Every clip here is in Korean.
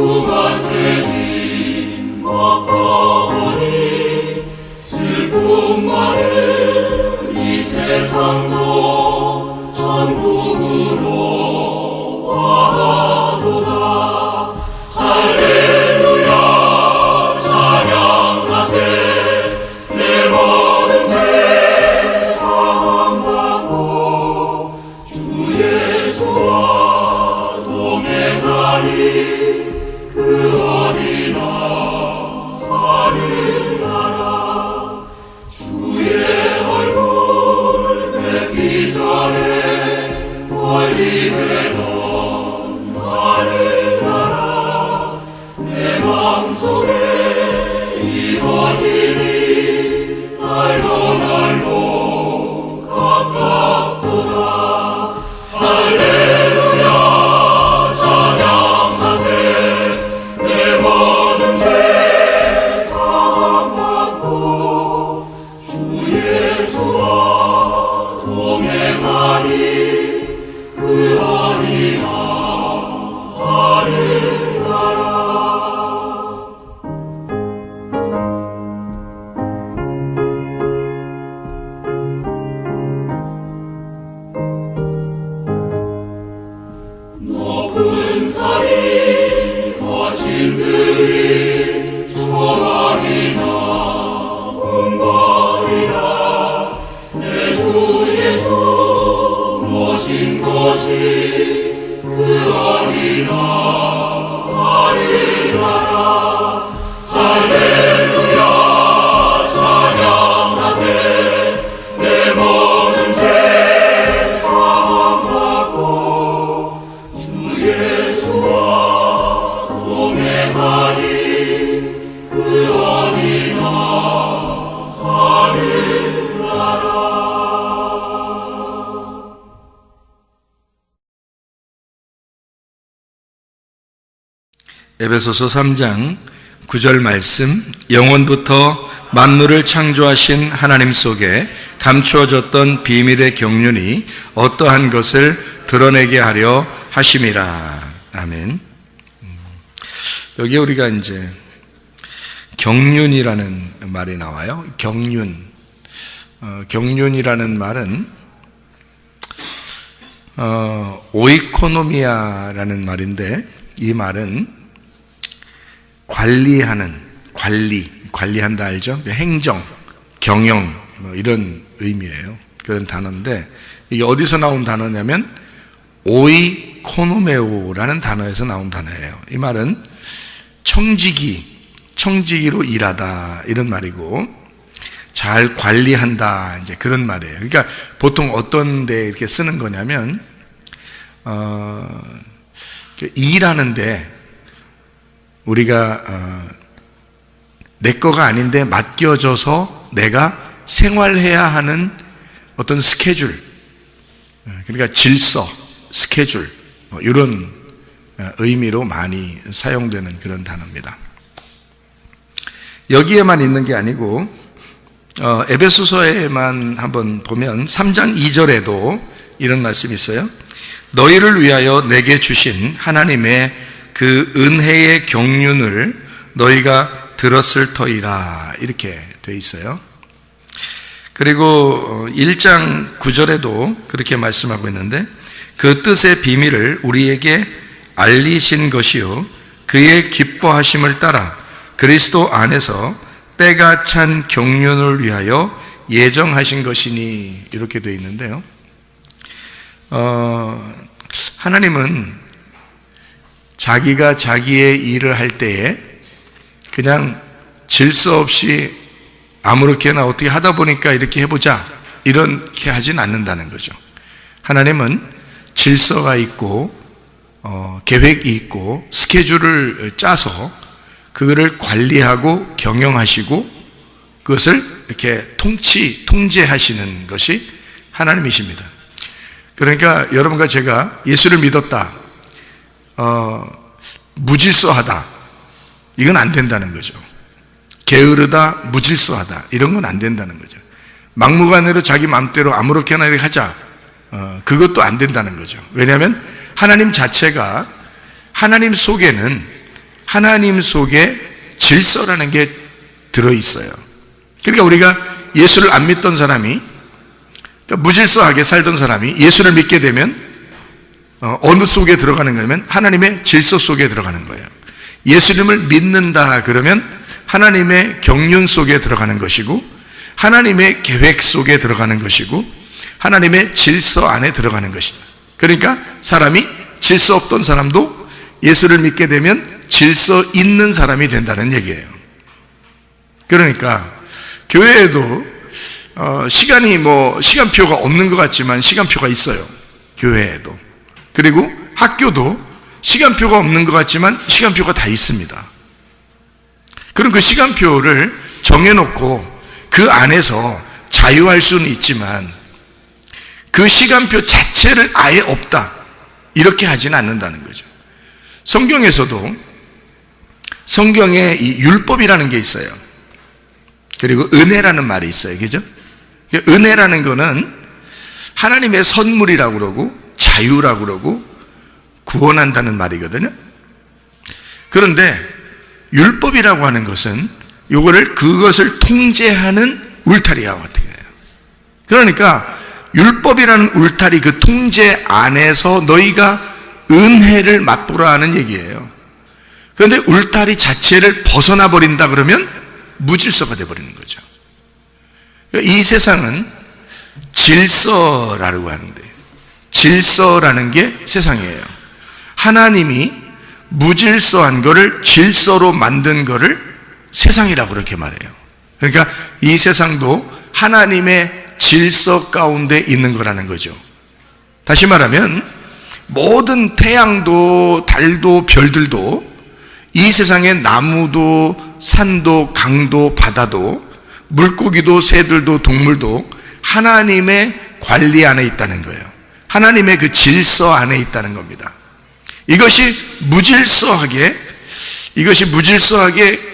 수만 죄진 걱정하니 슬픔 많은 이 세상도 천국으로 와도다. 할렐루야 찬양하세. 내 모든 죄 사함받고 주 예수와 동행하리. 그 어디나 하늘나라. 주의 얼굴 뵙기 전에 멀리 뵈던 하늘나라. 내 마음속에 이루어지니 날로 날로 가깝도다. 할렐루야 찬양하세. 내 모든 죄 사함받고 주 예수와 동행하니. 그 어디나 하늘나라. 높은 산이 거친 들이 초막이나 궁궐이라. 내 주 예수 모신 것이 그 어디나 하늘나라. 할렐루야 찬양하세. 내 모든 죄 사함받고 주 예수와 동행하니. 그 어디나 하늘나라. 에베소서 3장 9절 말씀. 영원부터 만물을 창조하신 하나님 속에 감추어졌던 비밀의 경륜이 어떠한 것을 드러내게 하려 하심이라. 아멘. 여기 우리가 이제 경륜이라는 말이 나와요. 경륜. 경륜이라는 말은 오이코노미아라는 말인데, 이 말은 관리한다 알죠? 행정, 경영 뭐 이런 의미예요. 그런 단어인데, 이게 어디서 나온 단어냐면 오이코노메오라는 단어에서 나온 단어예요. 이 말은 청지기로 일하다 이런 말이고, 잘 관리한다 이제 그런 말이에요. 그러니까 보통 어떤 데 이렇게 쓰는 거냐면 일하는데 우리가 내 거가 아닌데 맡겨져서 내가 생활해야 하는 어떤 스케줄, 그러니까 질서, 스케줄 이런 의미로 많이 사용되는 그런 단어입니다. 여기에만 있는 게 아니고 에베소서에만 한번 보면 3장 2절에도 이런 말씀이 있어요. 너희를 위하여 내게 주신 하나님의 그 은혜의 경륜을 너희가 들었을 터이라, 이렇게 돼 있어요. 그리고 1장 9절에도 그렇게 말씀하고 있는데, 그 뜻의 비밀을 우리에게 알리신 것이요 그의 기뻐하심을 따라 그리스도 안에서 때가 찬 경륜을 위하여 예정하신 것이니, 이렇게 되어 있는데요. 하나님은 자기가 자기의 일을 할 때에 그냥 질서 없이 아무렇게나 어떻게 하다 보니까 이렇게 해보자 이렇게 하진 않는다는 거죠. 하나님은 질서가 있고 계획이 있고 스케줄을 짜서 그거를 관리하고 경영하시고 그것을 이렇게 통제하시는 것이 하나님이십니다. 그러니까 여러분과 제가 예수를 믿었다, 무질서하다, 이건 안 된다는 거죠. 게으르다, 무질서하다, 이런 건 안 된다는 거죠. 막무가내로 자기 마음대로 아무렇게나 이렇게 하자, 그것도 안 된다는 거죠. 왜냐하면 하나님 자체가, 하나님 속에는 하나님 속에 질서라는 게 들어있어요. 그러니까 우리가 예수를 안 믿던 사람이, 그러니까 무질서하게 살던 사람이 예수를 믿게 되면 어느 속에 들어가는 거냐면 하나님의 질서 속에 들어가는 거예요. 예수님을 믿는다 그러면 하나님의 경륜 속에 들어가는 것이고, 하나님의 계획 속에 들어가는 것이고, 하나님의 질서 안에 들어가는 것이다. 그러니까 사람이 질서 없던 사람도 예수를 믿게 되면 질서 있는 사람이 된다는 얘기예요. 그러니까 교회에도 시간표가 없는 것 같지만 시간표가 있어요. 교회에도. 그리고 학교도 시간표가 없는 것 같지만 시간표가 다 있습니다. 그럼 그 시간표를 정해놓고 그 안에서 자유할 수는 있지만 그 시간표 자체를 아예 없다, 이렇게 하지는 않는다는 거죠. 성경에서도 성경에 이 율법이라는 게 있어요. 그리고 은혜라는 말이 있어요. 그죠? 은혜라는 거는 하나님의 선물이라고 그러고 자유라고 그러고 구원한다는 말이거든요. 그런데 율법이라고 하는 것은 그것을 통제하는 울타리와 같은 거예요. 그러니까 율법이라는 울타리, 그 통제 안에서 너희가 은혜를 맛보라 하는 얘기예요. 그런데 울타리 자체를 벗어나 버린다 그러면 무질서가 되어버리는 거죠. 이 세상은 질서라고 하는데, 질서라는 게 세상이에요. 하나님이 무질서한 거를 질서로 만든 거를 세상이라고 그렇게 말해요. 그러니까 이 세상도 하나님의 질서 가운데 있는 거라는 거죠. 다시 말하면 모든 태양도 달도 별들도, 이 세상의 나무도 산도 강도 바다도 물고기도 새들도 동물도 하나님의 관리 안에 있다는 거예요. 하나님의 그 질서 안에 있다는 겁니다. 이것이 무질서하게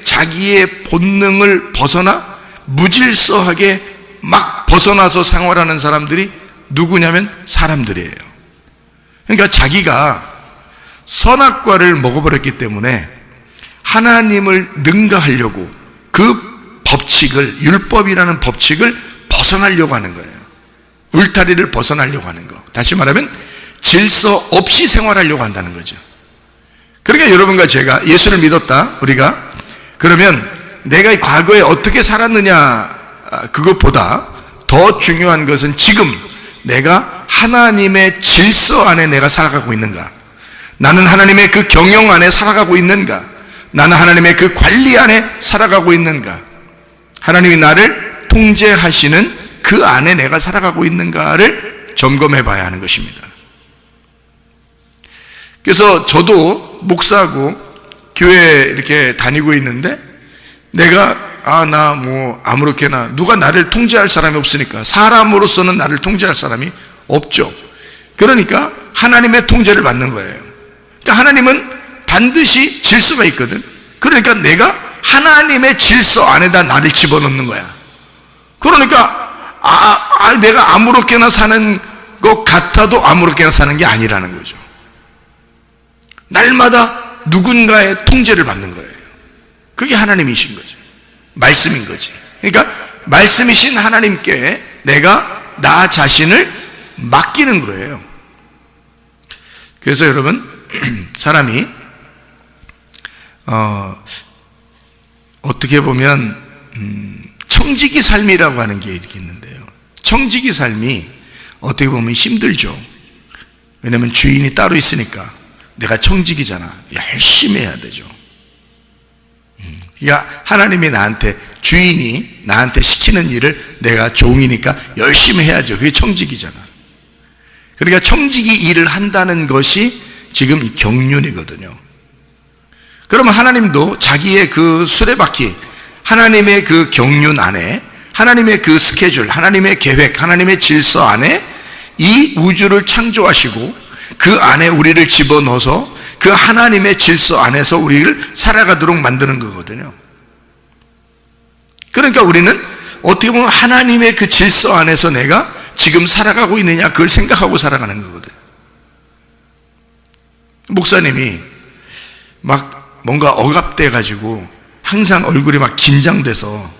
자기의 본능을 벗어나 무질서하게 막 벗어나서 생활하는 사람들이 누구냐면 사람들이에요. 그러니까 자기가 선악과를 먹어버렸기 때문에 하나님을 능가하려고 그 법칙을, 율법이라는 법칙을 벗어나려고 하는 거예요. 울타리를 벗어나려고 하는 거. 다시 말하면 질서 없이 생활하려고 한다는 거죠. 그러니까 여러분과 제가 예수를 믿었다, 우리가. 그러면 내가 과거에 어떻게 살았느냐, 그것보다 더 중요한 것은 지금 내가 하나님의 질서 안에 내가 살아가고 있는가? 나는 하나님의 그 경영 안에 살아가고 있는가? 나는 하나님의 그 관리 안에 살아가고 있는가? 하나님이 나를 통제하시는 그 안에 내가 살아가고 있는가를 점검해 봐야 하는 것입니다. 그래서 저도 목사하고 교회 이렇게 다니고 있는데 내가 아무렇게나 누가 나를 통제할 사람이 없으니까, 사람으로서는 나를 통제할 사람이 없죠. 그러니까 하나님의 통제를 받는 거예요. 그러니까 하나님은 반드시 질서가 있거든. 그러니까 내가 하나님의 질서 안에다 나를 집어넣는 거야. 그러니까 내가 아무렇게나 사는 것 같아도 아무렇게나 사는 게 아니라는 거죠. 날마다 누군가의 통제를 받는 거예요. 그게 하나님이신 거죠. 말씀인 거지. 그러니까 말씀이신 하나님께 내가 나 자신을 맡기는 거예요. 그래서 여러분, 사람이 어떻게 보면 청지기 삶이라고 하는 게 이렇게 있는데요. 청지기 삶이 어떻게 보면 힘들죠. 왜냐하면 주인이 따로 있으니까. 내가 청지기잖아. 열심히 해야 되죠. 그러니까 하나님이 주인이 나한테 시키는 일을 내가 종이니까 열심히 해야죠. 그게 청지기잖아. 그러니까 청지기 일을 한다는 것이 지금 경륜이거든요. 그러면 하나님도 자기의 그 수레바퀴, 하나님의 그 경륜 안에, 하나님의 그 스케줄, 하나님의 계획, 하나님의 질서 안에 이 우주를 창조하시고 그 안에 우리를 집어넣어서 그 하나님의 질서 안에서 우리를 살아가도록 만드는 거거든요. 그러니까 우리는 어떻게 보면 하나님의 그 질서 안에서 내가 지금 살아가고 있느냐, 그걸 생각하고 살아가는 거거든요. 목사님이 막 뭔가 억압돼 가지고 항상 얼굴이 막 긴장돼서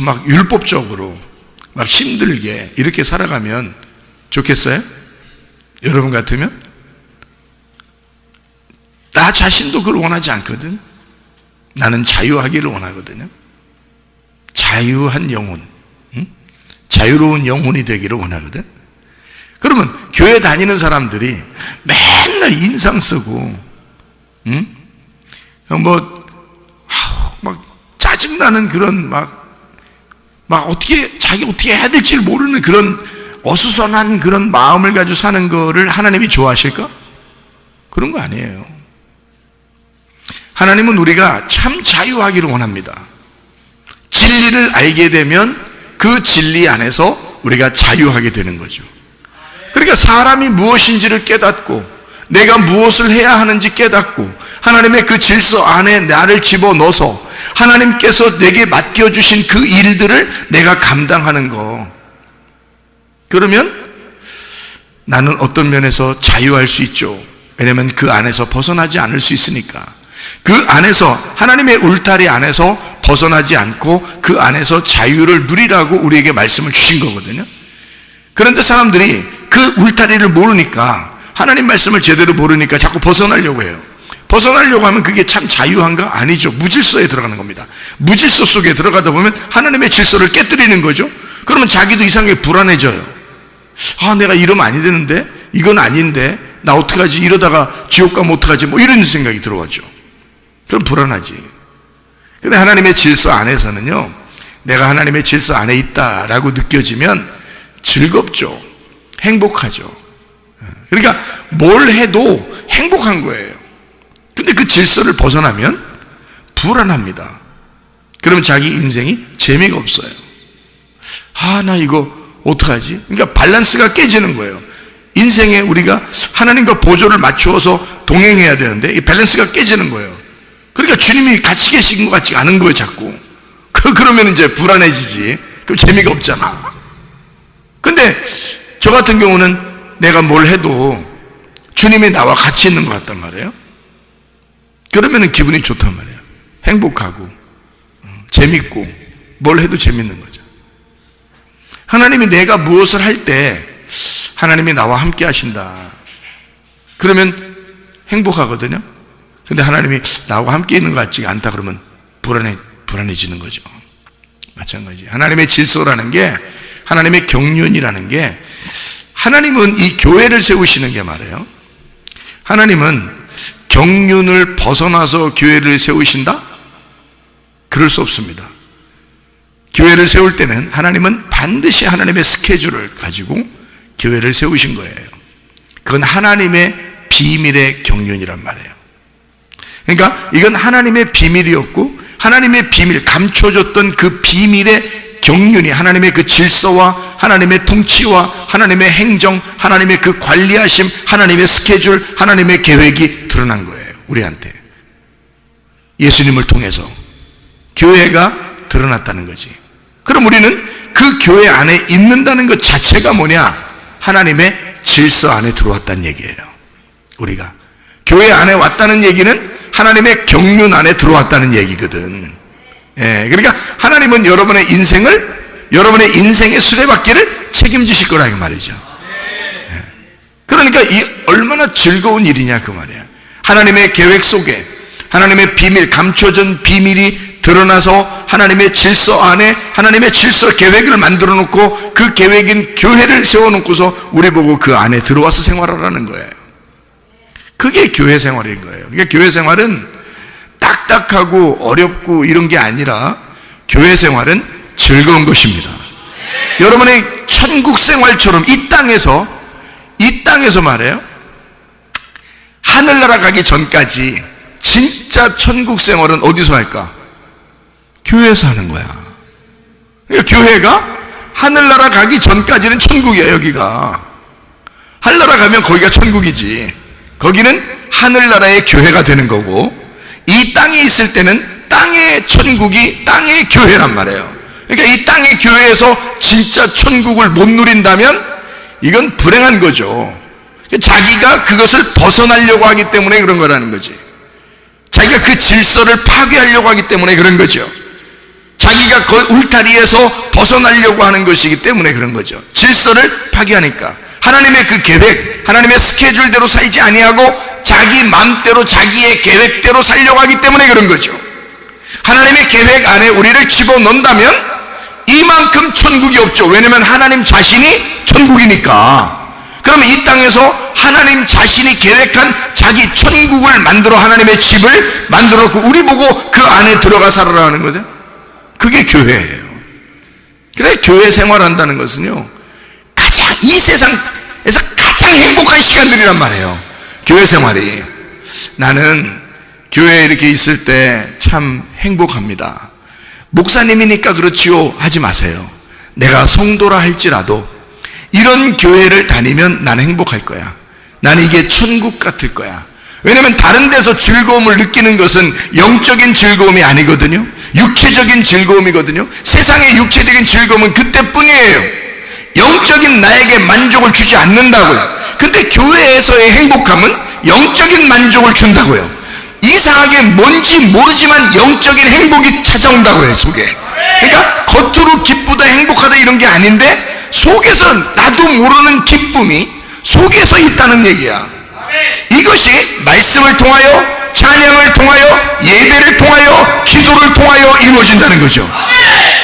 막 율법적으로 막 힘들게 이렇게 살아가면 좋겠어요? 여러분 같으면? 나 자신도 그걸 원하지 않거든. 나는 자유하기를 원하거든요. 자유한 영혼, 자유로운 영혼이 되기를 원하거든. 그러면 교회 다니는 사람들이 맨날 인상 쓰고, 막 짜증나는 그런 자기 어떻게 해야 될지 모르는 그런 어수선한 그런 마음을 가지고 사는 거를 하나님이 좋아하실까? 그런 거 아니에요. 하나님은 우리가 참 자유하기를 원합니다. 진리를 알게 되면 그 진리 안에서 우리가 자유하게 되는 거죠. 그러니까 사람이 무엇인지를 깨닫고 내가 무엇을 해야 하는지 깨닫고 하나님의 그 질서 안에 나를 집어넣어서 하나님께서 내게 맡겨주신 그 일들을 내가 감당하는 거. 그러면 나는 어떤 면에서 자유할 수 있죠. 왜냐하면 그 안에서 벗어나지 않을 수 있으니까. 그 안에서 하나님의 울타리 안에서 벗어나지 않고 그 안에서 자유를 누리라고 우리에게 말씀을 주신 거거든요. 그런데 사람들이 그 울타리를 모르니까 하나님 말씀을 제대로 모르니까 자꾸 벗어나려고 해요. 벗어나려고 하면 그게 참 자유한가? 아니죠. 무질서에 들어가는 겁니다. 무질서 속에 들어가다 보면 하나님의 질서를 깨뜨리는 거죠. 그러면 자기도 이상하게 불안해져요. 내가 이러면 아니 되는데, 이건 아닌데, 나 어떡하지? 이러다가 지옥 가면 어떡하지? 이런 생각이 들어왔죠. 그럼 불안하지. 근데 하나님의 질서 안에서는요, 내가 하나님의 질서 안에 있다라고 느껴지면 즐겁죠. 행복하죠. 그러니까 뭘 해도 행복한 거예요. 근데 그 질서를 벗어나면 불안합니다. 그러면 자기 인생이 재미가 없어요. 나 이거 어떡하지? 그러니까 밸런스가 깨지는 거예요. 인생에 우리가 하나님과 보조를 맞추어서 동행해야 되는데 이 밸런스가 깨지는 거예요. 그러니까 주님이 같이 계신 것 같지 않은 거예요, 자꾸. 그러면 이제 불안해지지. 그럼 재미가 없잖아. 근데 저 같은 경우는 내가 뭘 해도 주님이 나와 같이 있는 것 같단 말이에요. 그러면 기분이 좋단 말이에요. 행복하고 재밌고 뭘 해도 재밌는 거죠. 하나님이 내가 무엇을 할 때 하나님이 나와 함께 하신다. 그러면 행복하거든요. 근데 하나님이 나와 함께 있는 것 같지 않다 그러면 불안해지는 거죠. 마찬가지. 하나님의 질서라는 게, 하나님의 경륜이라는 게, 하나님은 이 교회를 세우시는 게 말이에요. 하나님은 경륜을 벗어나서 교회를 세우신다? 그럴 수 없습니다. 교회를 세울 때는 하나님은 반드시 하나님의 스케줄을 가지고 교회를 세우신 거예요. 그건 하나님의 비밀의 경륜이란 말이에요. 그러니까 이건 하나님의 비밀이었고, 하나님의 비밀, 감춰졌던 그 비밀의 경륜이 하나님의 그 질서와 하나님의 통치와 하나님의 행정, 하나님의 그 관리하심, 하나님의 스케줄, 하나님의 계획이 드러난 거예요. 우리한테 예수님을 통해서 교회가 드러났다는 거지. 그럼 우리는 그 교회 안에 있는다는 것 자체가 뭐냐? 하나님의 질서 안에 들어왔다는 얘기예요. 우리가 교회 안에 왔다는 얘기는 하나님의 경륜 안에 들어왔다는 얘기거든. 그러니까 하나님은 여러분의 인생의 수레바퀴를 책임지실 거라 이 말이죠. 그러니까 이 얼마나 즐거운 일이냐 그 말이야. 하나님의 계획 속에 하나님의 비밀, 감춰진 비밀이 드러나서 하나님의 질서 안에 하나님의 질서 계획을 만들어 놓고 그 계획인 교회를 세워놓고서 우리 보고 그 안에 들어와서 생활하라는 거예요. 그게 교회 생활인 거예요. 그러니까 교회 생활은 딱딱하고 어렵고 이런 게 아니라 교회 생활은 즐거운 것입니다. 여러분의 천국 생활처럼 이 땅에서 말해요. 하늘나라 가기 전까지 진짜 천국 생활은 어디서 할까? 교회에서 하는 거야. 그러니까 교회가 하늘나라 가기 전까지는 천국이야. 여기가 하늘나라 가면 거기가 천국이지. 거기는 하늘나라의 교회가 되는 거고, 이 땅에 있을 때는 땅의 천국이 땅의 교회란 말이에요. 그러니까 이 땅의 교회에서 진짜 천국을 못 누린다면 이건 불행한 거죠. 자기가 그것을 벗어나려고 하기 때문에 그런 거라는 거지. 자기가 그 질서를 파괴하려고 하기 때문에 그런 거죠. 자기가 그 울타리에서 벗어나려고 하는 것이기 때문에 그런 거죠. 질서를 파괴하니까. 하나님의 그 계획, 하나님의 스케줄대로 살지 아니하고 자기 마음대로 자기의 계획대로 살려고 하기 때문에 그런 거죠. 하나님의 계획 안에 우리를 집어넣는다면 이만큼 천국이 없죠. 왜냐하면 하나님 자신이 천국이니까. 그러면 이 땅에서 하나님 자신이 계획한 자기 천국을 만들어 하나님의 집을 만들어 놓고 우리 보고 그 안에 들어가 살아라는 거죠. 그게 교회예요. 그래, 교회 생활한다는 것은요, 가장 이 세상에서 가장 행복한 시간들이란 말이에요. 교회 생활이. 나는 교회에 이렇게 있을 때 참 행복합니다. 목사님이니까 그렇지요 하지 마세요. 내가 성도라 할지라도 이런 교회를 다니면 나는 행복할 거야. 나는 이게 천국 같을 거야. 왜냐하면 다른 데서 즐거움을 느끼는 것은 영적인 즐거움이 아니거든요. 육체적인 즐거움이거든요. 세상의 육체적인 즐거움은 그때뿐이에요. 영적인 나에게 만족을 주지 않는다고요. 근데 교회에서의 행복함은 영적인 만족을 준다고요. 이상하게 뭔지 모르지만 영적인 행복이 찾아온다고요, 속에. 그러니까 겉으로 기쁘다 행복하다 이런 게 아닌데 속에서 나도 모르는 기쁨이 속에서 있다는 얘기야. 이것이 말씀을 통하여, 찬양을 통하여, 예배를 통하여, 기도를 통하여 이루어진다는 거죠.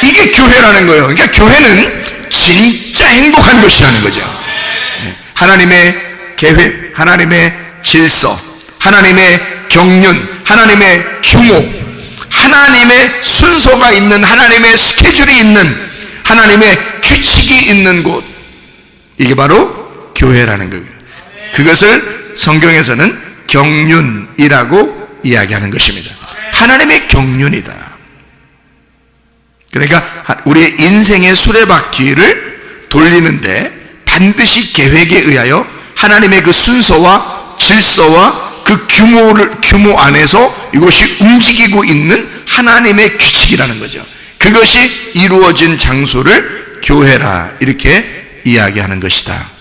이게 교회라는 거예요. 그러니까 교회는 진짜 행복한 것이라는 거죠. 하나님의 계획, 하나님의 질서, 하나님의 경륜, 하나님의 규모, 하나님의 순서가 있는, 하나님의 스케줄이 있는, 하나님의 규칙이 있는 곳, 이게 바로 교회라는 거예요. 그것을 성경에서는 경륜이라고 이야기하는 것입니다. 하나님의 경륜이다. 그러니까 우리의 인생의 수레바퀴를 돌리는데 반드시 계획에 의하여 하나님의 그 순서와 질서와 그 규모 안에서 이것이 움직이고 있는 하나님의 규칙이라는 거죠. 그것이 이루어진 장소를 교회라 이렇게 이야기하는 것이다.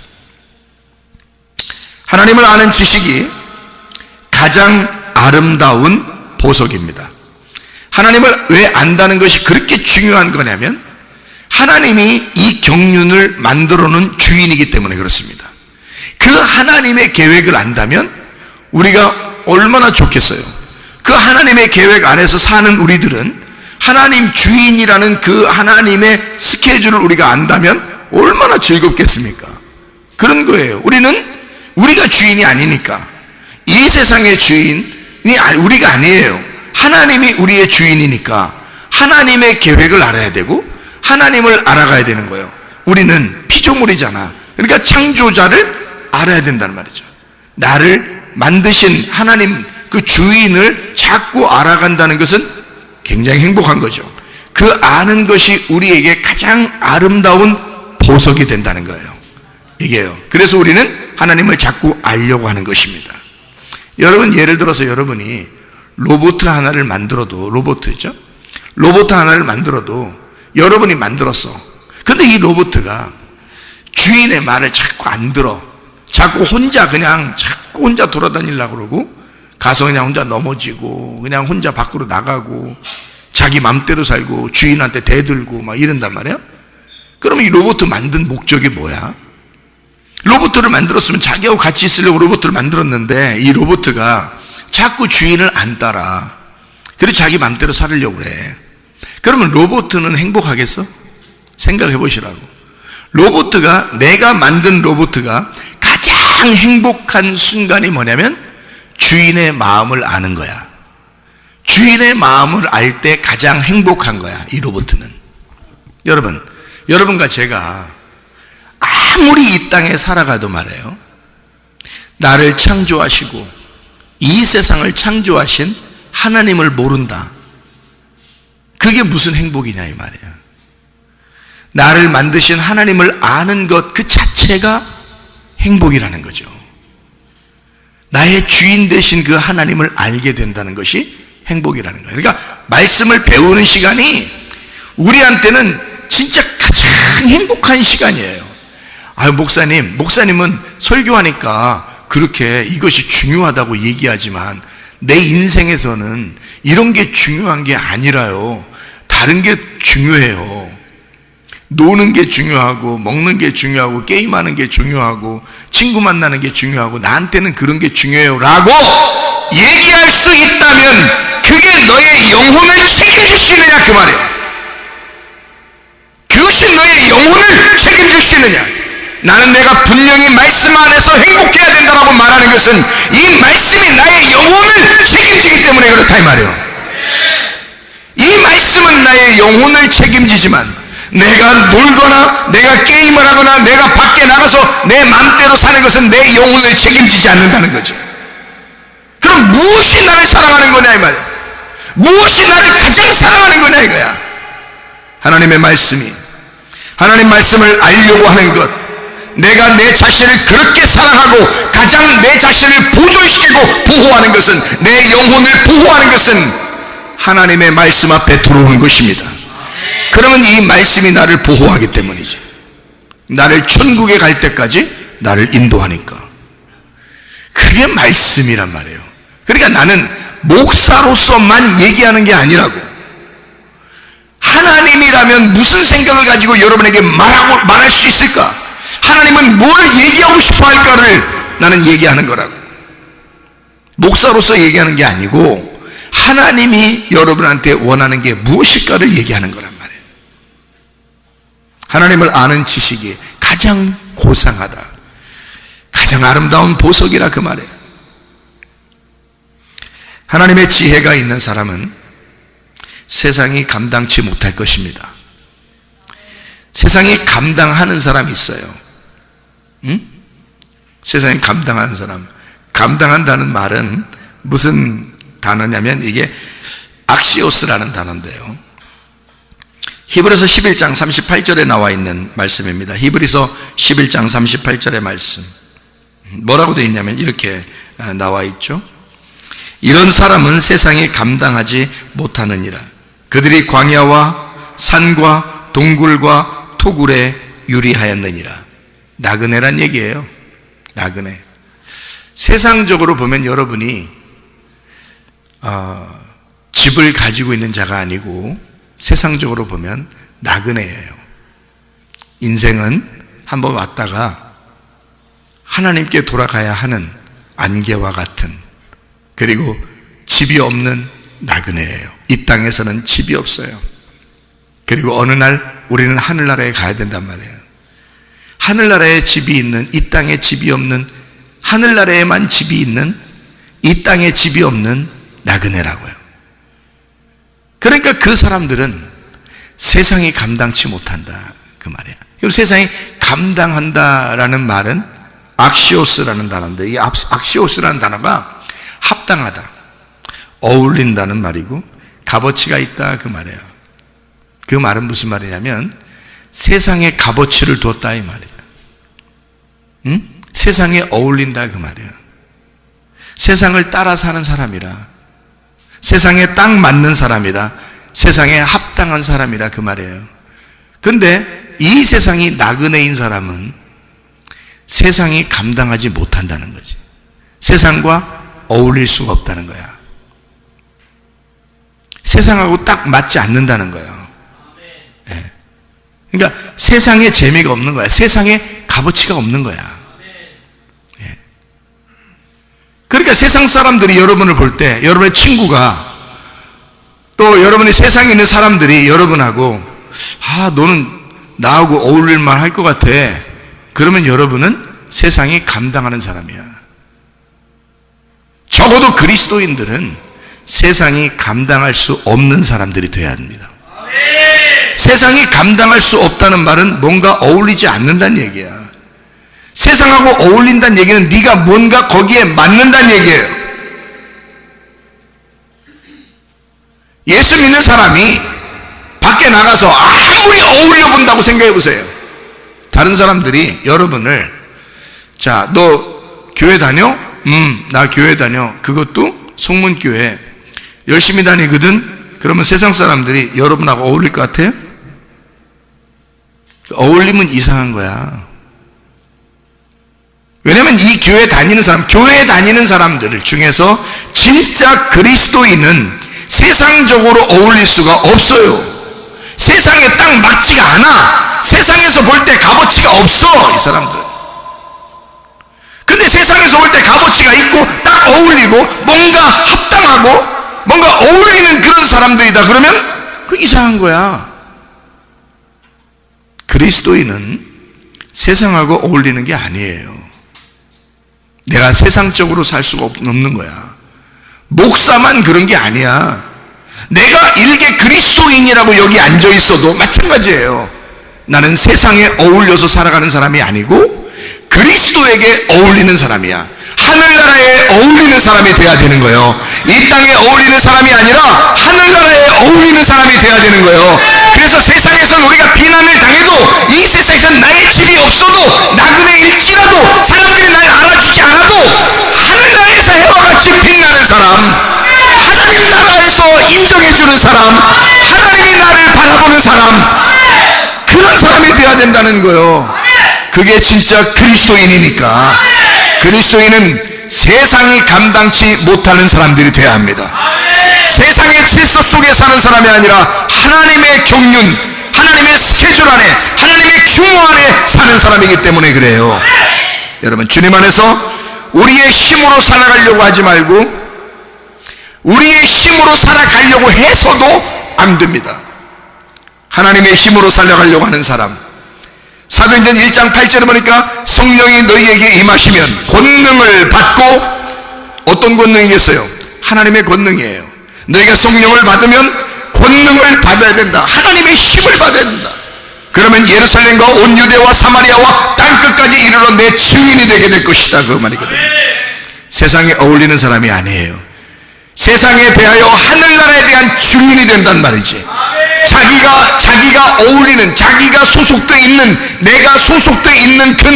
하나님을 아는 지식이 가장 아름다운 보석입니다. 하나님을 왜 안다는 것이 그렇게 중요한 거냐면 하나님이 이 경륜을 만들어 놓은 주인이기 때문에 그렇습니다. 그 하나님의 계획을 안다면 우리가 얼마나 좋겠어요. 그 하나님의 계획 안에서 사는 우리들은 하나님 주인이라는 그 하나님의 스케줄을 우리가 안다면 얼마나 즐겁겠습니까? 그런 거예요. 우리가 주인이 아니니까. 이 세상의 주인이 우리가 아니에요. 하나님이 우리의 주인이니까 하나님의 계획을 알아야 되고 하나님을 알아가야 되는 거예요. 우리는 피조물이잖아. 그러니까 창조자를 알아야 된다는 말이죠. 나를 만드신 하나님 그 주인을 자꾸 알아간다는 것은 굉장히 행복한 거죠. 그 아는 것이 우리에게 가장 아름다운 보석이 된다는 거예요. 이게요. 그래서 우리는 하나님을 자꾸 알려고 하는 것입니다. 여러분, 예를 들어서 여러분이 로봇 하나를 만들어도, 로봇 하나를 만들어도 여러분이 만들었어. 근데 이 로봇가 주인의 말을 자꾸 안 들어. 자꾸 혼자 돌아다니려고 그러고 가서 그냥 혼자 넘어지고 그냥 혼자 밖으로 나가고 자기 맘대로 살고 주인한테 대들고 막 이런단 말이야. 그러면 이 로봇 만든 목적이 뭐야? 로봇을 만들었으면 자기하고 같이 있으려고 로봇을 만들었는데 이 로봇가 자꾸 주인을 안 따라. 그리고 자기 맘대로 살으려고 그래. 그러면 로봇은 행복하겠어? 생각해 보시라고. 내가 만든 로봇가 가장 행복한 순간이 뭐냐면 주인의 마음을 아는 거야. 주인의 마음을 알 때 가장 행복한 거야, 이 로봇은. 여러분과 제가 아무리 이 땅에 살아가도 말이에요. 나를 창조하시고 이 세상을 창조하신 하나님을 모른다. 그게 무슨 행복이냐 이 말이에요. 나를 만드신 하나님을 아는 것 그 자체가 행복이라는 거죠. 나의 주인 되신 그 하나님을 알게 된다는 것이 행복이라는 거예요. 그러니까 말씀을 배우는 시간이 우리한테는 진짜 가장 행복한 시간이에요. 목사님은 설교하니까 그렇게 이것이 중요하다고 얘기하지만 내 인생에서는 이런 게 중요한 게 아니라요. 다른 게 중요해요. 노는 게 중요하고, 먹는 게 중요하고, 게임하는 게 중요하고, 친구 만나는 게 중요하고, 나한테는 그런 게 중요해요 라고 얘기할 수 있다면 그게 너의 영혼을 책임질 수 있느냐 그 말이에요. 그것이 너의 영혼을 책임질 수 있느냐. 나는 내가 분명히 말씀 안에서 행복해야 된다고 말하는 것은 이 말씀이 나의 영혼을 책임지기 때문에 그렇다 이 말이에요. 이 말씀은 나의 영혼을 책임지지만 내가 놀거나 내가 게임을 하거나 내가 밖에 나가서 내 마음대로 사는 것은 내 영혼을 책임지지 않는다는 거죠. 그럼 무엇이 나를 사랑하는 거냐 이 말이에요. 무엇이 나를 가장 사랑하는 거냐 이거야. 하나님의 말씀이, 하나님 말씀을 알려고 하는 것, 내가 내 자신을 그렇게 사랑하고 가장 내 자신을 보존시키고 보호하는 것은, 내 영혼을 보호하는 것은 하나님의 말씀 앞에 들어오는 것입니다. 그러면 이 말씀이 나를 보호하기 때문이지. 나를 천국에 갈 때까지 나를 인도하니까. 그게 말씀이란 말이에요. 그러니까 나는 목사로서만 얘기하는 게 아니라고. 하나님이라면 무슨 생각을 가지고 여러분에게 말할 수 있을까? 하나님은 뭘 얘기하고 싶어 할까를 나는 얘기하는 거라고. 목사로서 얘기하는 게 아니고 하나님이 여러분한테 원하는 게 무엇일까를 얘기하는 거란 말이에요. 하나님을 아는 지식이 가장 고상하다, 가장 아름다운 보석이라 그 말이에요. 하나님의 지혜가 있는 사람은 세상이 감당치 못할 것입니다. 세상이 감당하는 사람이 있어요. 응? 세상이 감당하는 사람. 감당한다는 말은 무슨 단어냐면 이게 악시오스라는 단어인데요. 히브리서 11장 38절에 나와 있는 말씀입니다. 히브리서 11장 38절의 말씀. 뭐라고 되어 있냐면 이렇게 나와 있죠. 이런 사람은 세상이 감당하지 못하느니라. 그들이 광야와 산과 동굴과 토굴에 유리하였느니라. 나그네란 얘기예요. 나그네. 세상적으로 보면 여러분이 집을 가지고 있는 자가 아니고 세상적으로 보면 나그네예요. 인생은 한번 왔다가 하나님께 돌아가야 하는 안개와 같은, 그리고 집이 없는 나그네예요. 이 땅에서는 집이 없어요. 그리고 어느 날 우리는 하늘나라에 가야 된단 말이에요. 하늘나라에 집이 있는, 이 땅에 집이 없는, 하늘나라에만 집이 있는, 이 땅에 집이 없는 나그네라고요. 그러니까 그 사람들은 세상이 감당치 못한다 그 말이에요. 그럼 세상이 감당한다라는 말은 악시오스라는 단어인데, 이 악시오스라는 단어가 합당하다, 어울린다는 말이고 값어치가 있다 그 말이에요. 그 말은 무슨 말이냐면 세상에 값어치를 뒀다 이 말이에요. 응? 세상에 어울린다 그 말이에요. 세상을 따라 사는 사람이라, 세상에 딱 맞는 사람이다, 세상에 합당한 사람이라 그 말이에요. 그런데 이 세상이 나그네인 사람은 세상이 감당하지 못한다는 거지. 세상과 어울릴 수가 없다는 거야. 세상하고 딱 맞지 않는다는 거예요. 네. 그러니까 세상에 재미가 없는 거야. 세상에 값어치가 없는 거야. 네. 그러니까 세상 사람들이 여러분을 볼 때, 여러분의 친구가, 또 여러분의 세상에 있는 사람들이 여러분하고 너는 나하고 어울릴 만 할 것 같아. 그러면 여러분은 세상이 감당하는 사람이야. 적어도 그리스도인들은 세상이 감당할 수 없는 사람들이 되어야 합니다. 세상이 감당할 수 없다는 말은 뭔가 어울리지 않는다는 얘기야. 세상하고 어울린다는 얘기는 네가 뭔가 거기에 맞는다는 얘기예요. 예수 믿는 사람이 밖에 나가서 아무리 어울려 본다고 생각해 보세요. 다른 사람들이 여러분을, 자, 너 교회 다녀? 나 교회 다녀. 그것도 성문교회 열심히 다니거든. 그러면 세상 사람들이 여러분하고 어울릴 것 같아요? 어울리면 이상한 거야. 왜냐하면 이 교회 다니는 사람들 중에서 진짜 그리스도인은 세상적으로 어울릴 수가 없어요. 세상에 딱 맞지가 않아. 세상에서 볼 때 값어치가 없어, 이 사람들. 근데 세상에서 볼 때 값어치가 있고 딱 어울리고 뭔가 합당하고 뭔가 어울리는 그런 사람들이다 그러면 그 이상한 거야. 그리스도인은 세상하고 어울리는 게 아니에요. 내가 세상적으로 살 수가 없는 거야. 목사만 그런 게 아니야. 내가 일개 그리스도인이라고 여기 앉아 있어도 마찬가지예요. 나는 세상에 어울려서 살아가는 사람이 아니고 그리스도에게 어울리는 사람이야. 하늘나라에 어울리는 사람이 돼야 되는 거예요. 이 땅에 어울리는 사람이 아니라 하늘나라에 어울리는 사람이 돼야 되는 거예요. 그래서 세상에서 우리가 비난을 당해도, 이 세상에서 나의 집이 없어도, 나그네 일지라도, 사람들이 날 알아주지 않아도 하늘나라에서 해와 같이 빛나는 사람, 하나님 나라에서 인정해주는 사람, 하나님이 나를 바라보는 사람, 그런 사람이 돼야 된다는 거예요. 그게 진짜 그리스도인이니까. 그리스도인은 세상이 감당치 못하는 사람들이 돼야 합니다. 세상의 질서 속에 사는 사람이 아니라 하나님의 경륜, 하나님의 스케줄 안에, 하나님의 규모 안에 사는 사람이기 때문에 그래요. 여러분, 주님 안에서 우리의 힘으로 살아가려고 하지 말고 우리의 힘으로 살아가려고 해서도 안 됩니다. 하나님의 힘으로 살아가려고 하는 사람, 사도행전 1장 8절에 보니까 성령이 너희에게 임하시면 권능을 받고, 어떤 권능이겠어요? 하나님의 권능이에요. 너희가 성령을 받으면 권능을 받아야 된다. 하나님의 힘을 받아야 된다. 그러면 예루살렘과 온 유대와 사마리아와 땅끝까지 이르러 내 증인이 되게 될 것이다, 그 말이거든요. 세상에 어울리는 사람이 아니에요. 세상에 대하여 하늘나라에 대한 증인이 된단 말이지. 자기가 어울리는, 자기가 소속되어 있는, 내가 소속되어 있는 그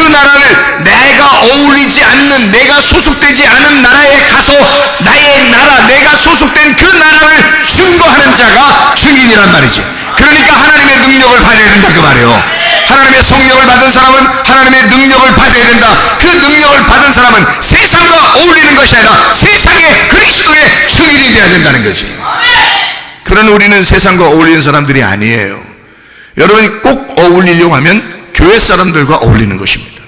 나라를 내가 어울리지 않는, 내가 소속되지 않은 나라에 가서 나의 나라, 내가 소속된 그 나라를 증거하는 자가 증인이란 말이지. 그러니까 하나님의 능력을 받아야 된다, 그 말이에요. 하나님의 성령을 받은 사람은 하나님의 능력을 받아야 된다. 그 능력을 받은 사람은 세상과 어울리는 것이 아니라 세상의 그리스도의 증인이 되어야 된다는 거지. 그러나 우리는 세상과 어울리는 사람들이 아니에요. 여러분이 꼭 어울리려고 하면 교회 사람들과 어울리는 것입니다.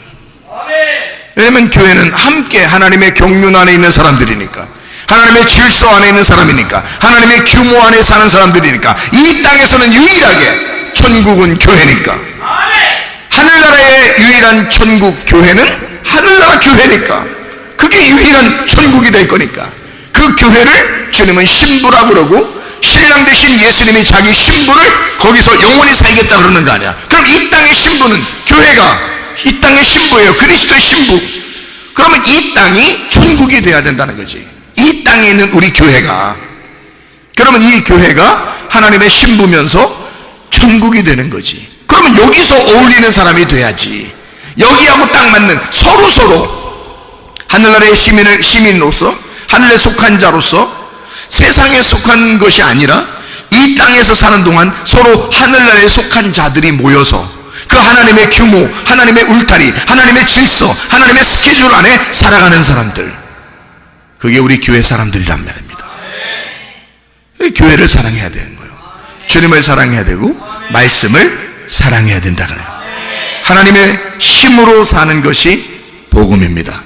왜냐하면 교회는 함께 하나님의 경륜 안에 있는 사람들이니까, 하나님의 질서 안에 있는 사람이니까, 하나님의 규모 안에 사는 사람들이니까, 이 땅에서는 유일하게 천국은 교회니까, 하늘나라의 유일한 천국 교회는 하늘나라 교회니까, 그게 유일한 천국이 될 거니까, 그 교회를 주님은 신부라고 그러고, 신랑 대신 예수님이 자기 신부를 거기서 영원히 살겠다 그러는 거 아니야. 그럼 이 땅의 신부는, 교회가 이 땅의 신부예요. 그리스도의 신부. 그러면 이 땅이 천국이 돼야 된다는 거지. 이 땅에 있는 우리 교회가, 그러면 이 교회가 하나님의 신부면서 천국이 되는 거지. 그러면 여기서 어울리는 사람이 돼야지. 여기하고 딱 맞는, 서로 하늘나라의 시민으로서, 하늘에 속한 자로서, 세상에 속한 것이 아니라 이 땅에서 사는 동안 서로 하늘나라에 속한 자들이 모여서 그 하나님의 규모, 하나님의 울타리, 하나님의 질서, 하나님의 스케줄 안에 살아가는 사람들, 그게 우리 교회 사람들이란 말입니다. 교회를 사랑해야 되는 거예요. 주님을 사랑해야 되고 말씀을 사랑해야 된다 그래요. 하나님의 힘으로 사는 것이 복음입니다.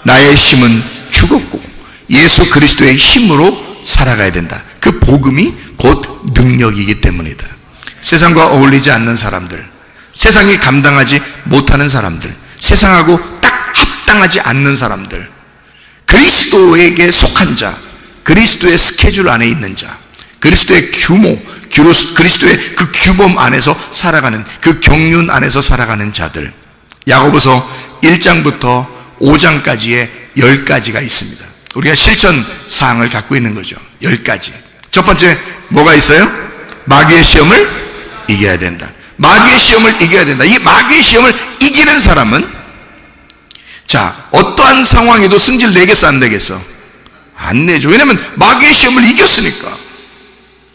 나의 힘은 죽었고 예수 그리스도의 힘으로 살아가야 된다. 그 복음이 곧 능력이기 때문이다. 세상과 어울리지 않는 사람들, 세상이 감당하지 못하는 사람들, 세상하고 딱 합당하지 않는 사람들, 그리스도에게 속한 자, 그리스도의 스케줄 안에 있는 자, 그리스도의 규모, 그리스도의 그 규범 안에서 살아가는, 그 경륜 안에서 살아가는 자들, 야고보서 1장부터 5장까지의 10가지가 있습니다. 우리가 실천 사항을 갖고 있는 거죠. 10가지. 첫 번째 뭐가 있어요? 마귀의 시험을 이겨야 된다. 마귀의 시험을 이겨야 된다. 이 마귀의 시험을 이기는 사람은, 자, 어떠한 상황에도 승질 내겠어 안 내겠어? 안 내죠. 왜냐하면 마귀의 시험을 이겼으니까.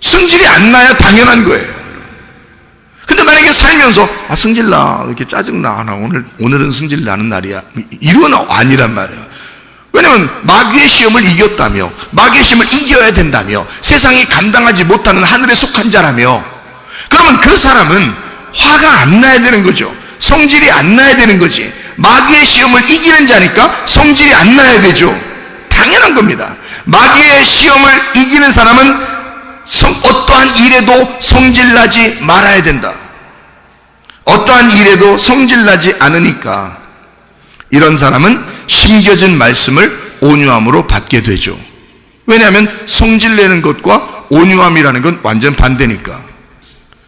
승질이 안 나야 당연한 거예요. 근데 만약에 살면서 승질나, 이렇게 짜증나, 오늘은 승질 나는 날이야, 이건 아니란 말이에요. 왜냐면 마귀의 시험을 이겼다며, 마귀의 시험을 이겨야 된다며, 세상이 감당하지 못하는 하늘에 속한 자라며, 그러면 그 사람은 화가 안 나야 되는 거죠. 성질이 안 나야 되는 거지. 마귀의 시험을 이기는 자니까 성질이 안 나야 되죠. 당연한 겁니다. 마귀의 시험을 이기는 사람은 어떠한 일에도 성질나지 말아야 된다. 어떠한 일에도 성질나지 않으니까 이런 사람은 심겨진 말씀을 온유함으로 받게 되죠. 왜냐하면 성질내는 것과 온유함이라는 건 완전 반대니까.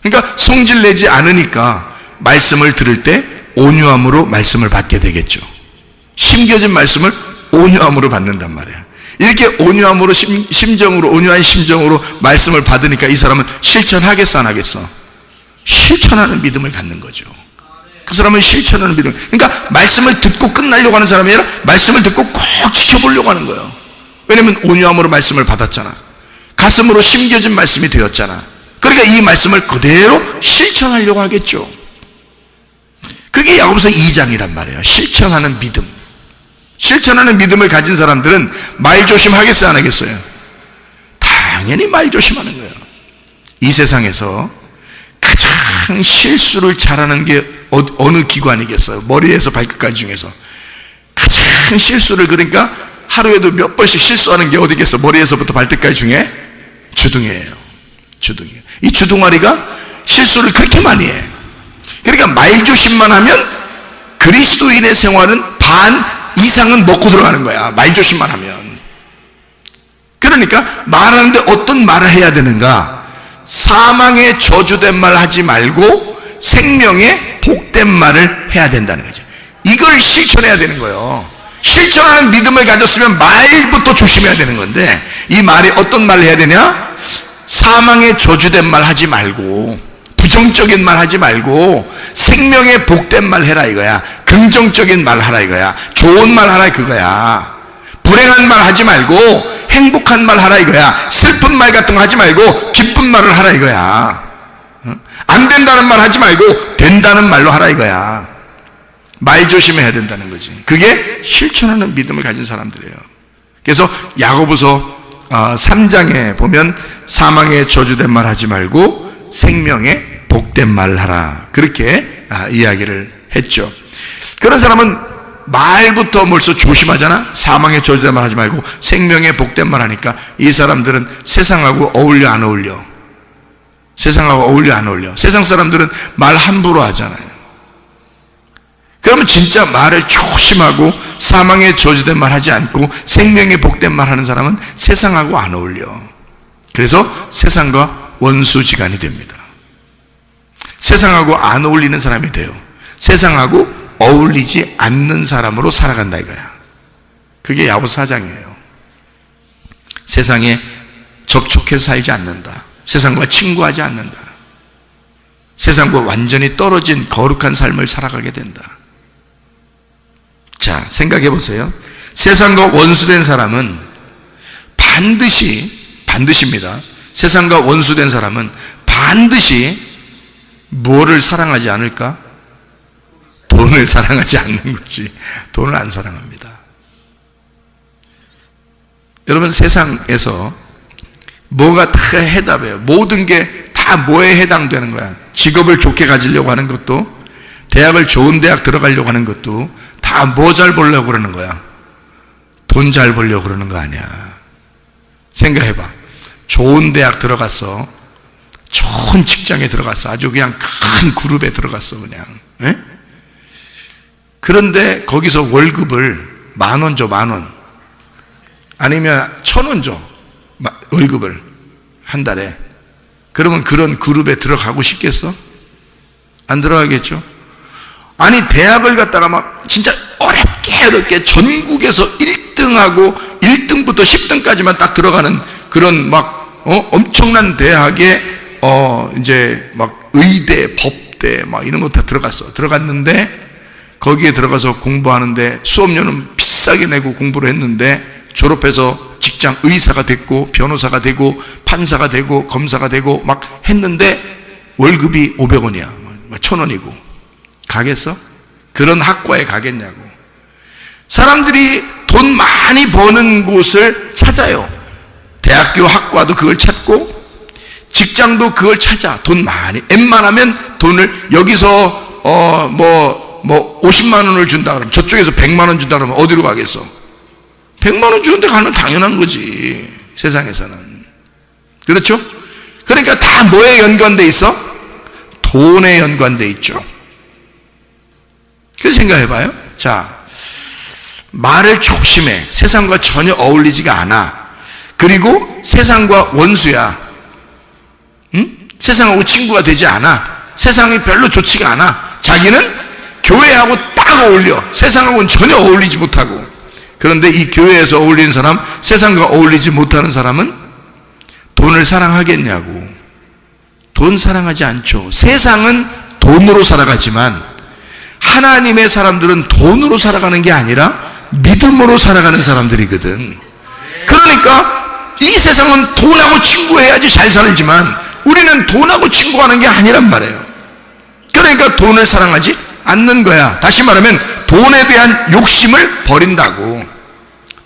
그러니까 성질내지 않으니까 말씀을 들을 때 온유함으로 말씀을 받게 되겠죠. 심겨진 말씀을 온유함으로 받는단 말이야. 이렇게 온유함으로 심정으로, 온유한 심정으로 말씀을 받으니까 이 사람은 실천하겠어 안 하겠어? 실천하는 믿음을 갖는 거죠. 그 사람은 실천하는 믿음. 그러니까 말씀을 듣고 끝나려고 하는 사람이 아니라 말씀을 듣고 꼭 지켜보려고 하는 거예요. 왜냐면 온유함으로 말씀을 받았잖아. 가슴으로 심겨진 말씀이 되었잖아. 그러니까 이 말씀을 그대로 실천하려고 하겠죠. 그게 야고보서 2장이란 말이에요. 실천하는 믿음. 실천하는 믿음을 가진 사람들은 말 조심하겠어요 안 하겠어요? 당연히 말 조심하는 거예요. 이 세상에서 가장 실수를 잘하는 게 어느 기관이겠어요? 머리에서 발끝까지 중에서 가장 실수를, 그러니까 하루에도 몇 번씩 실수하는 게 어디겠어? 머리에서부터 발끝까지 중에 주둥이에요. 주둥이. 이 주둥아리가 실수를 그렇게 많이 해. 그러니까 말 조심만 하면 그리스도인의 생활은 반 이상은 먹고 들어가는 거야. 말 조심만 하면. 그러니까 말하는데 어떤 말을 해야 되는가? 사망의 저주된 말 하지 말고 생명의 복된 말을 해야 된다는 거죠. 이걸 실천해야 되는 거예요. 실천하는 믿음을 가졌으면 말부터 조심해야 되는 건데, 이 말이 어떤 말을 해야 되냐? 사망의 저주된 말 하지 말고, 부정적인 말 하지 말고 생명의 복된 말 해라 이거야. 긍정적인 말 하라 이거야. 좋은 말 하라 그거야. 불행한 말 하지 말고 행복한 말 하라 이거야. 슬픈 말 같은 거 하지 말고 기쁜 말을 하라 이거야. 안 된다는 말 하지 말고 된다는 말로 하라 이거야. 말 조심해야 된다는 거지. 그게 실천하는 믿음을 가진 사람들이에요. 그래서 야고보서 3장에 보면 사망의 저주된 말 하지 말고 생명의 복된 말을 하라, 그렇게 이야기를 했죠. 그런 사람은 말부터 벌써 조심하잖아. 사망의 저주된 말 하지 말고 생명의 복된 말 하니까 이 사람들은 세상하고 어울려 안 어울려? 세상하고 어울려 안 어울려? 세상 사람들은 말 함부로 하잖아요. 그러면 진짜 말을 조심하고 사망의 저주된 말 하지 않고 생명의 복된 말 하는 사람은 세상하고 안 어울려. 그래서 세상과 원수지간이 됩니다. 세상하고 안 어울리는 사람이 돼요. 세상하고 어울리지 않는 사람으로 살아간다 이거야. 그게 야고보서 4장이에요. 세상에 접촉해서 살지 않는다. 세상과 친구하지 않는다. 세상과 완전히 떨어진 거룩한 삶을 살아가게 된다. 자, 생각해 보세요. 세상과 원수된 사람은 반드시입니다. 세상과 원수된 사람은 반드시 뭐를 사랑하지 않을까? 돈을 사랑하지 않는 거지. 돈을 안 사랑합니다. 여러분, 세상에서 뭐가 다 해답이에요. 모든 게 다 뭐에 해당되는 거야. 직업을 좋게 가지려고 하는 것도, 대학을 좋은 대학 들어가려고 하는 것도 다 뭐 잘 보려고 그러는 거야? 돈 잘 벌려고 그러는 거 아니야. 생각해봐. 좋은 대학 들어갔어. 좋은 직장에 들어갔어. 아주 그냥 큰 그룹에 들어갔어 그냥. 에? 그런데 거기서 월급을 10,000원 줘. 10,000원. 아니면 1,000원 줘. 월급을 한 달에. 그러면 그런 그룹에 들어가고 싶겠어? 안 들어가겠죠? 아니, 대학을 갔다가 막 진짜 어렵게 전국에서 1등하고 1등부터 10등까지만 딱 들어가는 그런 막 엄청난 대학에 이제 막 의대, 법대 막 이런 거 다 들어갔는데, 거기에 들어가서 공부하는데 수업료는 비싸게 내고 공부를 했는데, 졸업해서 직장 의사가 됐고 변호사가 되고 판사가 되고 검사가 되고 막 했는데 월급이 500원이야. 1,000원이고. 가겠어? 그런 학과에 가겠냐고. 사람들이 돈 많이 버는 곳을 찾아요. 대학교 학과도 그걸 찾고 직장도 그걸 찾아. 돈 많이. 웬만하면 돈을 여기서 50만 원을 준다 그러면 저쪽에서 100만 원 준다 그러면 어디로 가겠어? 100만 원 주는데 가면 당연한 거지. 세상에서는. 그렇죠? 그러니까 다 뭐에 연관돼 있어? 돈에 연관돼 있죠. 그래서 생각해봐요. 자, 말을 조심해. 세상과 전혀 어울리지가 않아. 그리고 세상과 원수야. 응? 세상하고 친구가 되지 않아. 세상이 별로 좋지가 않아. 자기는 교회하고 딱 어울려. 세상하고는 전혀 어울리지 못하고. 그런데 이 교회에서 어울리는 사람, 세상과 어울리지 못하는 사람은 돈을 사랑하겠냐고. 돈 사랑하지 않죠. 세상은 돈으로 살아가지만 하나님의 사람들은 돈으로 살아가는 게 아니라 믿음으로 살아가는 사람들이거든. 그러니까 이 세상은 돈하고 친구해야지 잘 살지만 우리는 돈하고 친구하는 게 아니란 말이에요. 그러니까 돈을 사랑하지 않는 거야. 다시 말하면 돈에 대한 욕심을 버린다고.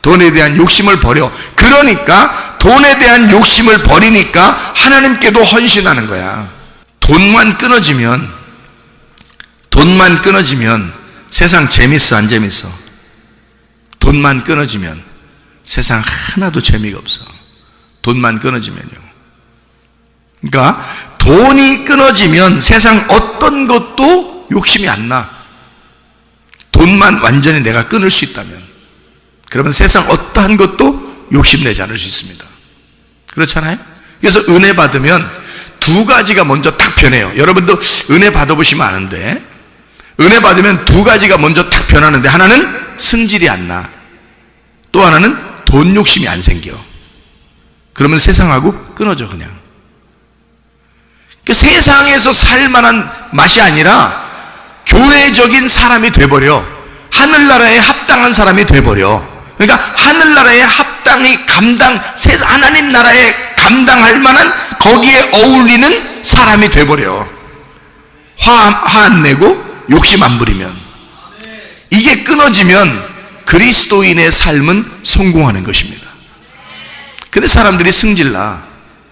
돈에 대한 욕심을 버려. 그러니까 돈에 대한 욕심을 버리니까 하나님께도 헌신하는 거야. 돈만 끊어지면 세상 재밌어 안 재밌어? 돈만 끊어지면 세상 하나도 재미가 없어. 돈만 끊어지면요. 그러니까 돈이 끊어지면 세상 어떤 것도 욕심이 안 나. 돈만 완전히 내가 끊을 수 있다면, 그러면 세상 어떠한 것도 욕심내지 않을 수 있습니다. 그렇잖아요? 그래서 은혜 받으면 두 가지가 먼저 딱 변해요. 여러분도 은혜 받아보시면 아는데, 은혜 받으면 두 가지가 먼저 딱 변하는데, 하나는 승질이 안 나. 또 하나는 돈 욕심이 안 생겨. 그러면 세상하고 끊어져 그냥. 세상에서 살 만한 맛이 아니라 교회적인 사람이 돼버려. 하늘나라에 합당한 사람이 돼버려. 그러니까 하늘나라에 합당히 하나님 나라에 감당할 만한 거기에 어울리는 사람이 돼버려. 화 안 내고 욕심 안 부리면. 이게 끊어지면 그리스도인의 삶은 성공하는 것입니다. 근데 사람들이 승질나.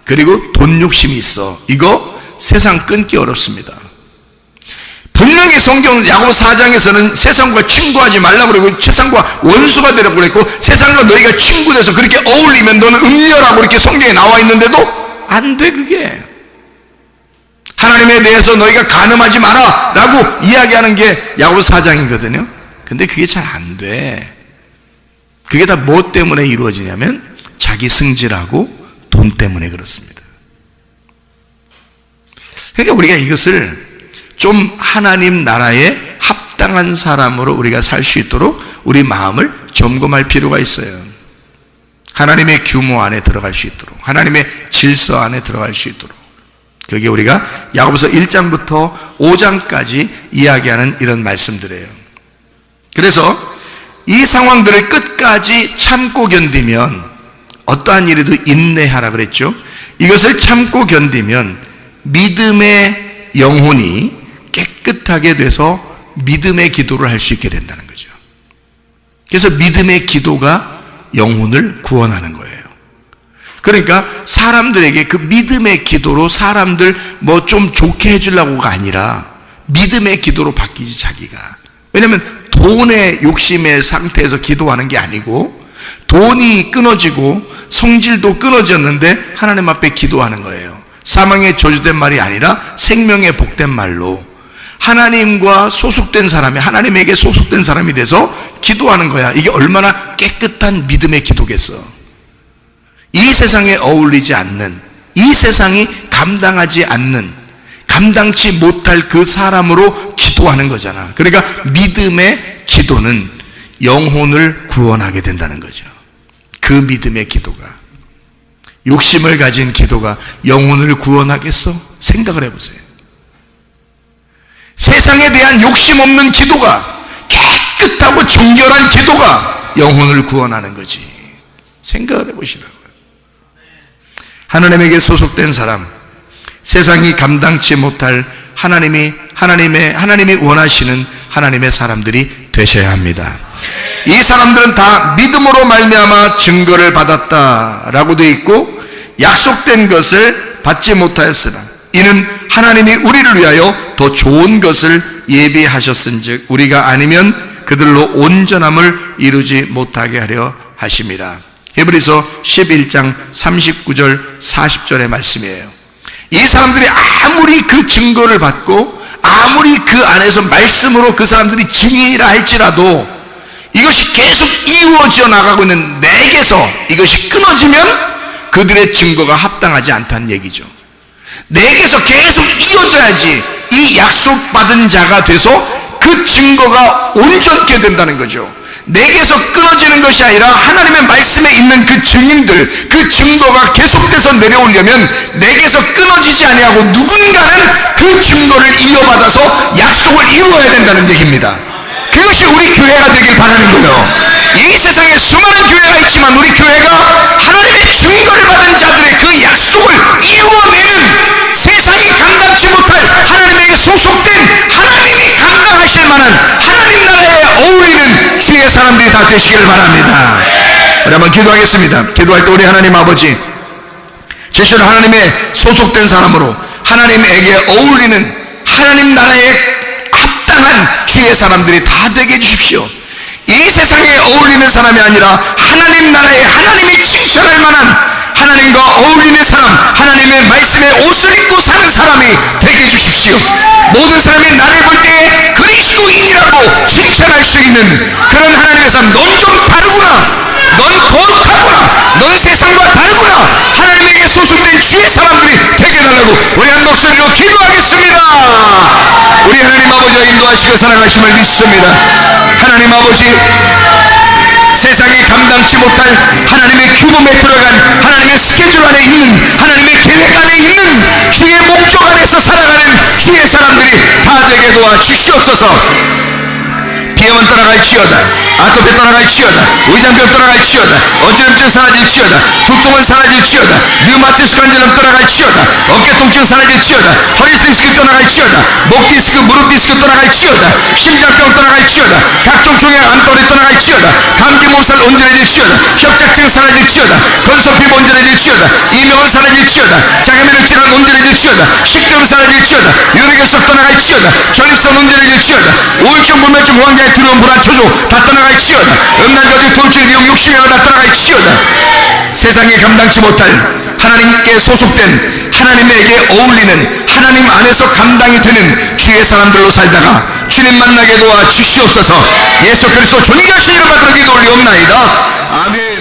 그리고 돈 욕심이 있어. 이거 세상 끊기 어렵습니다. 분명히 성경 야고보서 4장에서는 세상과 친구하지 말라고 그러고 세상과 원수가 되라고 그랬고, 세상과 너희가 친구돼서 그렇게 어울리면 너는 음녀라고 이렇게 성경에 나와 있는데도 안 돼. 그게 하나님에 대해서 너희가 간음하지 마라 라고 이야기하는 게 야고보서 4장이거든요 근데 그게 잘 안 돼. 그게 다 뭐 때문에 이루어지냐면 자기 승질하고 돈 때문에 그렇습니다. 그러니까 우리가 이것을 좀 하나님 나라에 합당한 사람으로 우리가 살 수 있도록 우리 마음을 점검할 필요가 있어요. 하나님의 규모 안에 들어갈 수 있도록, 하나님의 질서 안에 들어갈 수 있도록. 그게 우리가 야고보서 1장부터 5장까지 이야기하는 이런 말씀들이에요. 그래서 이 상황들을 끝까지 참고 견디면, 어떠한 일에도 인내하라 그랬죠. 이것을 참고 견디면 믿음의 영혼이 깨끗하게 돼서 믿음의 기도를 할 수 있게 된다는 거죠. 그래서 믿음의 기도가 영혼을 구원하는 거예요. 그러니까 사람들에게 그 믿음의 기도로 사람들 뭐 좀 좋게 해주려고가 아니라 믿음의 기도로 바뀌지 자기가. 왜냐하면 돈의 욕심의 상태에서 기도하는 게 아니고, 돈이 끊어지고 성질도 끊어졌는데 하나님 앞에 기도하는 거예요. 사망의 저주된 말이 아니라 생명의 복된 말로 하나님과 소속된 사람이, 하나님에게 소속된 사람이 돼서 기도하는 거야. 이게 얼마나 깨끗한 믿음의 기도겠어. 이 세상에 어울리지 않는, 이 세상이 감당하지 않는, 감당치 못할 그 사람으로 기도하는 거잖아. 그러니까 믿음의 기도는 영혼을 구원하게 된다는 거죠. 그 믿음의 기도가. 욕심을 가진 기도가 영혼을 구원하겠어? 생각을 해보세요. 세상에 대한 욕심 없는 기도가, 깨끗하고 정결한 기도가 영혼을 구원하는 거지. 생각을 해보시라고요. 하나님에게 소속된 사람, 세상이 감당치 못할 하나님이 원하시는 하나님의 사람들이 되셔야 합니다. 이 사람들은 다 믿음으로 말미암아 증거를 받았다라고 되어 있고, 약속된 것을 받지 못하였으나 이는 하나님이 우리를 위하여 더 좋은 것을 예비하셨은즉 우리가 아니면 그들로 온전함을 이루지 못하게 하려 하심이라. 히브리서 11장 39절 40절의 말씀이에요. 이 사람들이 아무리 그 증거를 받고 아무리 그 안에서 말씀으로 그 사람들이 증인이라 할지라도 이것이 계속 이루어져 나가고 있는 내게서 이것이 끊어지면 그들의 증거가 합당하지 않다는 얘기죠. 내게서 계속 이어져야지 이 약속받은 자가 돼서 그 증거가 온전케 된다는 거죠. 내게서 끊어지는 것이 아니라 하나님의 말씀에 있는 그 증인들, 그 증거가 계속돼서 내려오려면 내게서 끊어지지 아니하고 누군가는 그 증거를 이어받아서 약속을 이루어야 된다는 얘기입니다. 그것이 우리 교회가 되길 바라는 거예요. 이 세상에 수많은 교회가 있지만 우리 교회가 하나님의 증거를 받은 자들의 그 약속을 이루어내는, 세상이 감당치 못할 하나님에게 소속된 하나님이 감당하실 만한 하나님 나라에 어울리는 주의 사람들이 다 되시길 바랍니다. 우리 한번 기도하겠습니다. 기도할 때 우리 하나님 아버지, 진실로 하나님의 소속된 사람으로 하나님에게 어울리는 하나님 나라에 합당한 주의 사람들이 다 되게 해주십시오. 이 세상에 어울리는 사람이 아니라 하나님 나라에 하나님이 칭찬할 만한 하나님과 어울리는 사람, 하나님의 말씀에 옷을 입고 사는 사람이 되게 해주십시오. 모든 사람이 나를 볼 때 그리스도인이라고 칭찬할 수 있는 그런 하나님의 사람. 넌 좀 다르구나, 넌 거룩하구나, 넌 세상과 다르구나, 하나님에게 소속된 주의 사람들이 되게 해달라고 우리 한 목소리로 기도하겠습니다. 우리 하나님 아버지가 인도하시고 사랑하심을 믿습니다. 하나님 아버지, 세상이 감당치 못할 하나님의 규범에 들어간 하나님의 스케줄 안에 있는, 하나님의 계획 안에 있는 주의 목적 안에서 살아가는 주의 사람들이 다 되게 도와 주시옵소서. 비염은 떠나갈지어다, 아토피 떠나갈지어다, 의장병 떠나갈지어다, 어지럼증 사라질지어다, 두통은 사라질지어다, 류마티스 관절염 떠나갈지어다, 어깨 통증 사라질지어다, 허리 디스크 떠나갈지어다, 목 디스크, 무릎 디스크 떠나갈지어다, 심장병 떠나갈지어다, 각종 종양 암돌이 떠나갈지어다, 감기 몸살 온전해질지어다, 협착증 사라질지어다, 건선피부 온전해질지어다, 이명은 사라질지어다, 장애면역 질환 온전해질지어다, 식도염 사라질지어다, 유리결석 떠나갈지어다, 전립선 온전해질지어다, 우울증, 불면증, 공황장애, 두려움, 불안, 초조 다 떠나갈지어다, 음란저주, 돌출, 미혹, 욕심이 다 떠나갈지어다. 세상에 감당치 못할 하나님께 소속된 하나님에게 어울리는 하나님 안에서 감당이 되는 주의 사람들로 살다가 주님 만나게 도와 주시옵소서. 예수 그리스도 존귀하신 이름으로 기도 올리옵나이다. 아멘.